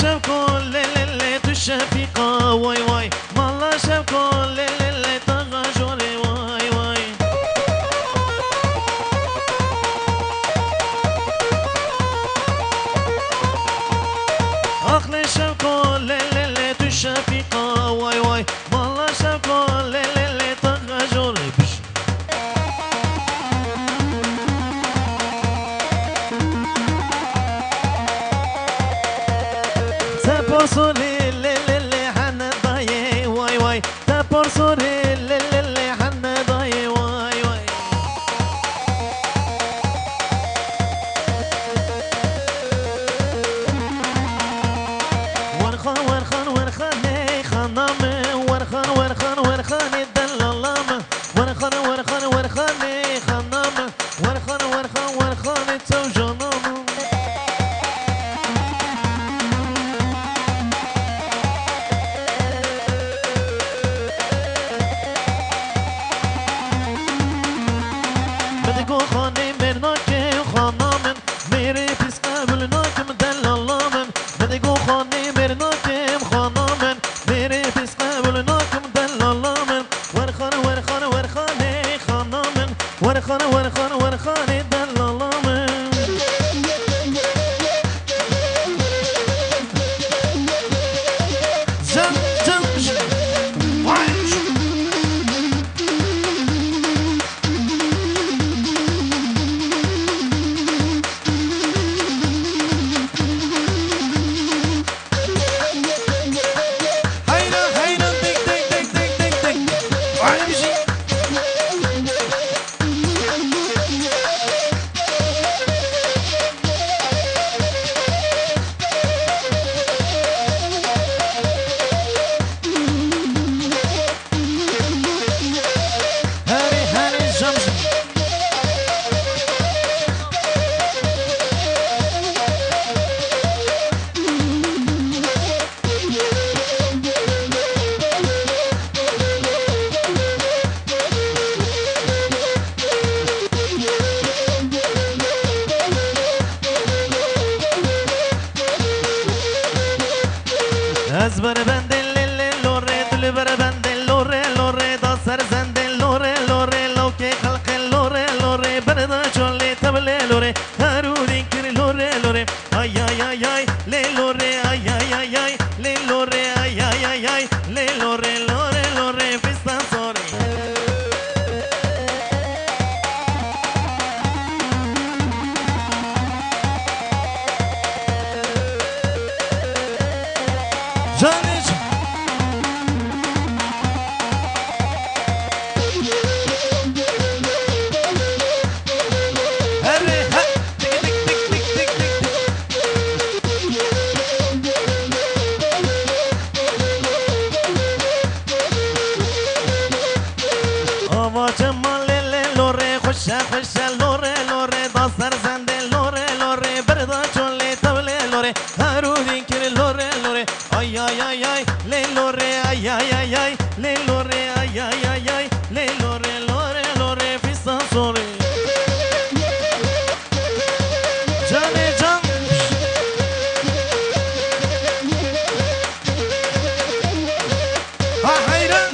شب كل اللي تشفيقة واي واي والله شب كل اللي تغجري واي واي أخلي شب كل اللي تشفيقة واي واي والله شب كل اللي تغجري بش سبوسولي اللي حنا ضايع واي واي سبوسولي اللي حنا ضايع واي واي ورخان ورخان ورخاني خنام ورخان ورخان ورخاني دلالام ورخان ورخان ورخاني خنام ورخان ورخان ورخاني توجنام بدقو خاني مرناكي خانامن ميري بس قبلناكم دلالامن بدقو خاني مرناكي خانامن ميري بس قبلناكم دلالامن ورخان ورخان ورخاني خانامن ورخان ورخان ورخاني دلالامن زم زم وعيش هينا هينا دك دك دك دك دك دك وعيش هاري هاري زمزم أزبر بندل اللوري دلبر بندل لوري لوري دا سرزندل لوري لوري لوكي خلق لوري لوري بردا جولي تبلي لوري هارودي كري لوري لوري أي أي أي أي لي لوري أي أي أي أي لي لوري أي أي أي أي لي لوري لوري لوري فيستا سوري جاني هري ها تك تك تك تك تك آوا جمال لوري خوشا خوشا لوري لوري دا سرزنده لوري لوري بردا جولي تبلي لوري هارودي كري لوري لوري ay ay ay ay le lore ay ay ay ay le lore ay ay ay ay le lore lore lore fista sore jane jan ha hayran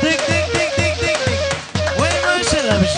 دك دك دك دك دك دك وين ما شلبش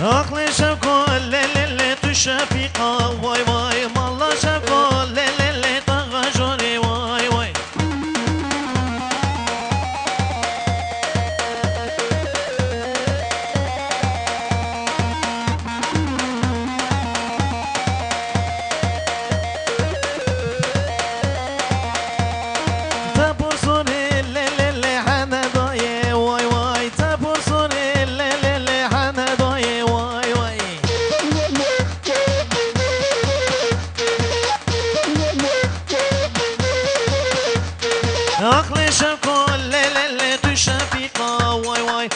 عقل شكو اللي تشفيقة واي واي مالا شكو اللي تغجري واي واي تبرسوني اللي حنا ضايع واي واي تبرسوني اللي حنا ضايع واي واي عقل شكو اللي تشفيقة واي واي